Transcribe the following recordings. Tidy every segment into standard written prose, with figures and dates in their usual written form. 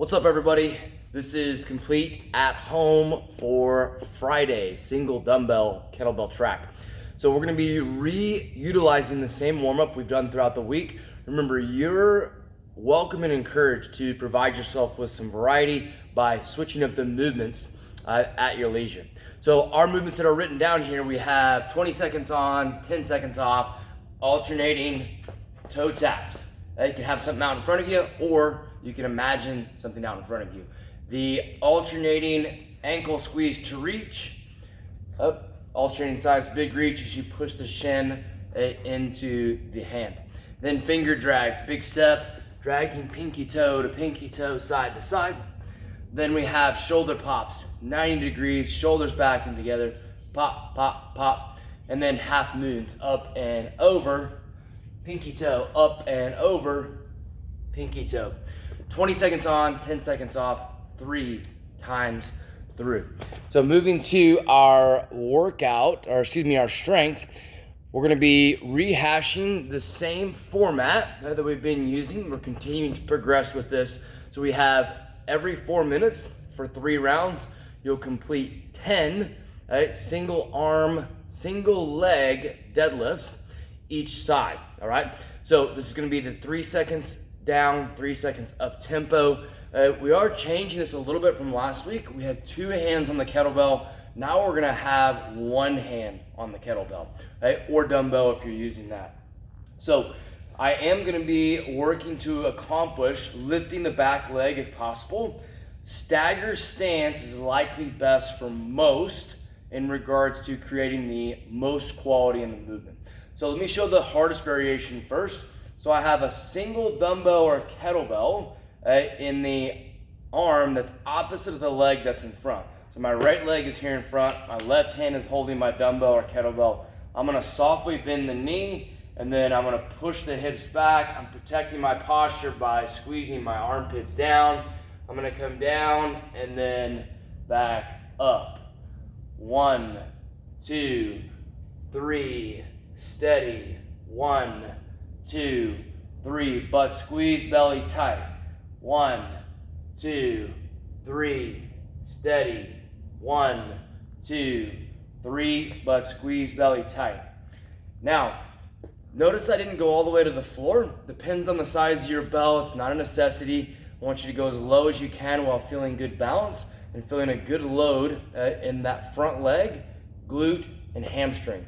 What's up, everybody? This is Complete at Home for Friday, single dumbbell kettlebell track. So we're gonna be re-utilizing the same warm-up we've done throughout the week. Remember, you're welcome and encouraged to provide yourself with some variety by switching up the movements at your leisure. So our movements that are written down here, we have 20 seconds on, 10 seconds off, alternating toe taps. You can have something out in front of you, or you can imagine something out in front of you. The alternating ankle squeeze to reach, up, alternating size big reach as you push the shin into the hand. Then finger drags, big step, dragging pinky toe to pinky toe, side to side. Then we have shoulder pops, 90 degrees, shoulders back and together, pop, pop, pop. And then half moons, up and over, pinky toe, up and over, pinky toe. 20 seconds on, 10 seconds off, 3 times through. So moving to our workout, our strength, we're gonna be rehashing the same format that we've been using. We're continuing to progress with this. So we have every 4 minutes for 3 rounds. You'll complete 10 single arm, single leg deadlifts each side, all right? So this is gonna be the 3 seconds down, 3 seconds up tempo. We are changing this a little bit from last week. We had 2 hands on the kettlebell. Now we're gonna have 1 hand on the kettlebell, right? Or dumbbell if you're using that. So I am gonna be working to accomplish lifting the back leg if possible. Stagger stance is likely best for most in regards to creating the most quality in the movement. So let me show the hardest variation first. So I have a single dumbbell or kettlebell in the arm that's opposite of the leg that's in front. So my right leg is here in front, my left hand is holding my dumbbell or kettlebell. I'm gonna softly bend the knee, and then I'm gonna push the hips back. I'm protecting my posture by squeezing my armpits down. I'm gonna come down and then back up. 1, 2, 3, steady. 1, 2, 3, butt squeeze, belly tight. 1, 2, 3, steady. 1, 2, 3, butt squeeze, belly tight. Now, notice I didn't go all the way to the floor. Depends on the size of your bell. It's not a necessity. I want you to go as low as you can while feeling good balance and feeling a good load in that front leg, glute, and hamstring.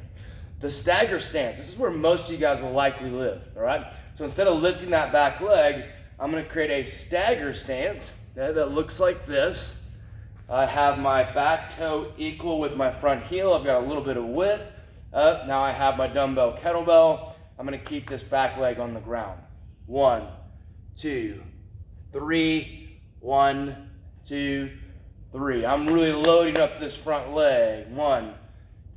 The stagger stance, this is where most of you guys will likely live, all right? So instead of lifting that back leg, I'm gonna create a stagger stance that looks like this. I have my back toe equal with my front heel. I've got a little bit of width. Now I have my dumbbell kettlebell. I'm gonna keep this back leg on the ground. 1, 2, 3, 1, 2, 3. I'm really loading up this front leg. 1,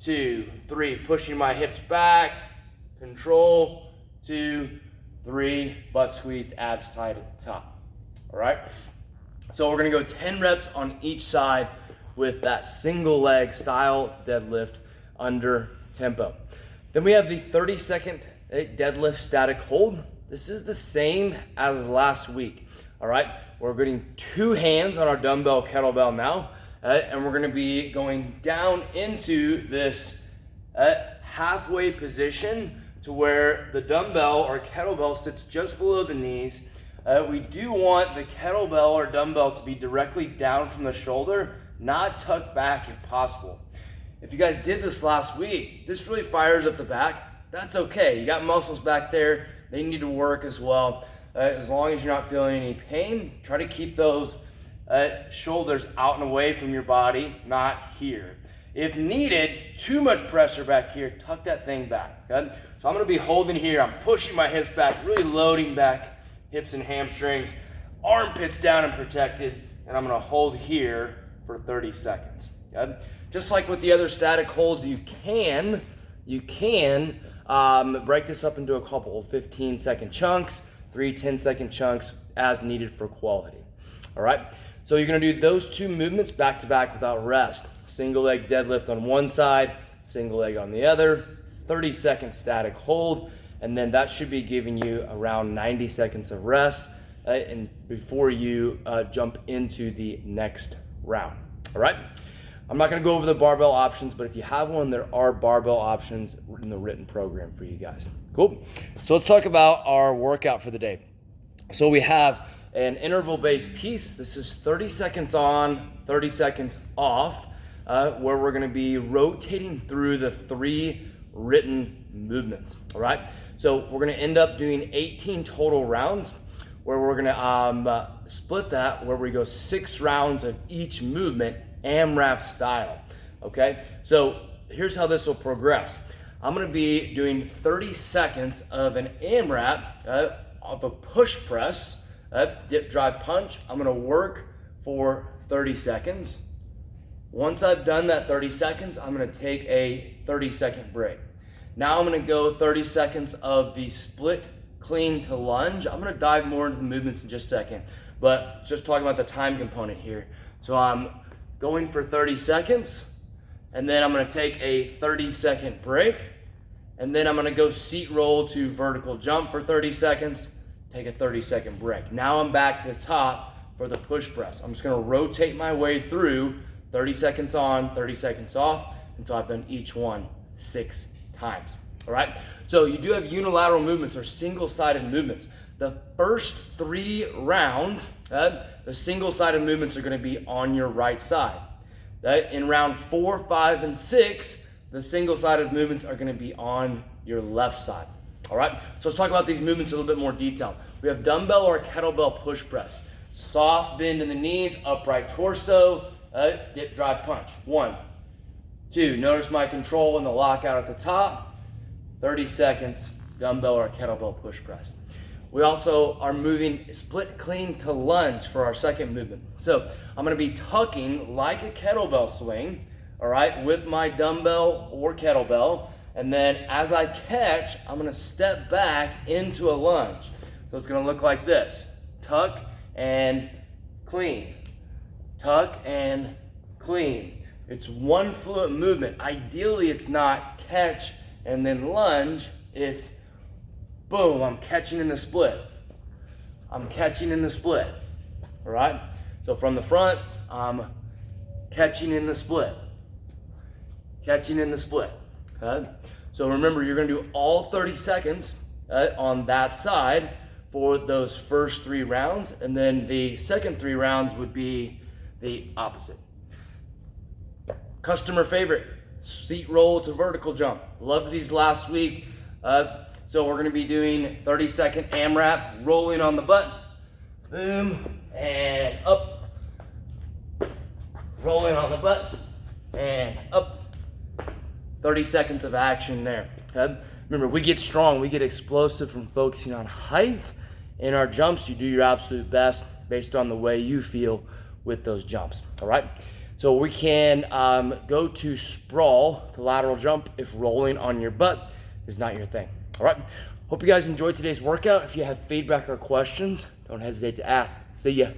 2, 3, pushing my hips back, control, 2, 3, butt squeezed, abs tight at the top, all right? So we're gonna go 10 reps on each side with that single leg style deadlift under tempo. Then we have the 30-second deadlift static hold. This is the same as last week, all right? We're getting 2 hands on our dumbbell kettlebell now, and we're gonna be going down into this halfway position to where the dumbbell or kettlebell sits just below the knees. We do want the kettlebell or dumbbell to be directly down from the shoulder, not tucked back if possible. If you guys did this last week, this really fires up the back. That's okay. You got muscles back there. They need to work as well. As long as you're not feeling any pain, try to keep those shoulders out and away from your body, not here. If needed, too much pressure back here, tuck that thing back, okay? So I'm gonna be holding here, I'm pushing my hips back, really loading back, hips and hamstrings, armpits down and protected, and I'm gonna hold here for 30 seconds, okay? Just like with the other static holds, you can break this up into a couple of 15-second chunks, 3 10-second chunks as needed for quality, all right? So you're gonna do those 2 movements back to back without rest. Single leg deadlift on one side, single leg on the other, 30-second static hold, and then that should be giving you around 90 seconds of rest, and before you jump into the next round. All right. I'm not going to go over the barbell options, but if you have one, there are barbell options in the written program for you guys. Cool. So let's talk about our workout for the day. So we have an interval-based piece. This is 30 seconds on, 30 seconds off, where we're going to be rotating through the 3 written movements. All right. So we're going to end up doing 18 total rounds, where we're going to split that, where we go 6 rounds of each movement, AMRAP style. Okay, so here's how this will progress. I'm going to be doing 30 seconds of an AMRAP of a push press, dip, drive, punch. I'm going to work for 30 seconds. Once I've done that 30 seconds, I'm going to take a 30-second break. Now I'm going to go 30 seconds of the split clean to lunge. I'm going to dive more into the movements in just a second, but just talking about the time component here. So I'm going for 30 seconds, and then I'm going to take a 30-second break, and then I'm going to go seat roll to vertical jump for 30 seconds, take a 30-second break. Now I'm back to the top for the push press. I'm just going to rotate my way through 30 seconds on, 30 seconds off until I've done each one 6 times. All right, so you do have unilateral movements or single-sided movements. The first 3 rounds, the single-sided movements are going to be on your right side. In round 4, 5, and 6, the single-sided movements are going to be on your left side. All right, so let's talk about these movements in a little bit more detail. We have dumbbell or kettlebell push press. Soft bend in the knees, upright torso, dip, drive, punch. 1, 2, notice my control and the lockout at the top. 30 seconds, dumbbell or kettlebell push press. We also are moving split clean to lunge for our second movement. So I'm going to be tucking like a kettlebell swing, all right, with my dumbbell or kettlebell. And then as I catch, I'm going to step back into a lunge. So it's going to look like this. Tuck and clean. Tuck and clean. It's one fluid movement. Ideally, it's not catch and then lunge. It's boom, I'm catching in the split. I'm catching in the split. All right? So from the front, I'm catching in the split. Catching in the split. Okay? So remember, you're going to do all 30 seconds on that side for those first 3 rounds, and then the second 3 rounds would be the opposite. Customer favorite, seat roll to vertical jump. Loved these last week. So we're going to be doing 30-second AMRAP, rolling on the butt, boom, and up, rolling on the butt, and up. 30 seconds of action there. Okay? Remember, we get strong, we get explosive from focusing on height. In our jumps, you do your absolute best based on the way you feel with those jumps. All right? So we can go to sprawl, to lateral jump, if rolling on your butt is not your thing. All right. Hope you guys enjoyed today's workout. If you have feedback or questions, don't hesitate to ask. See ya.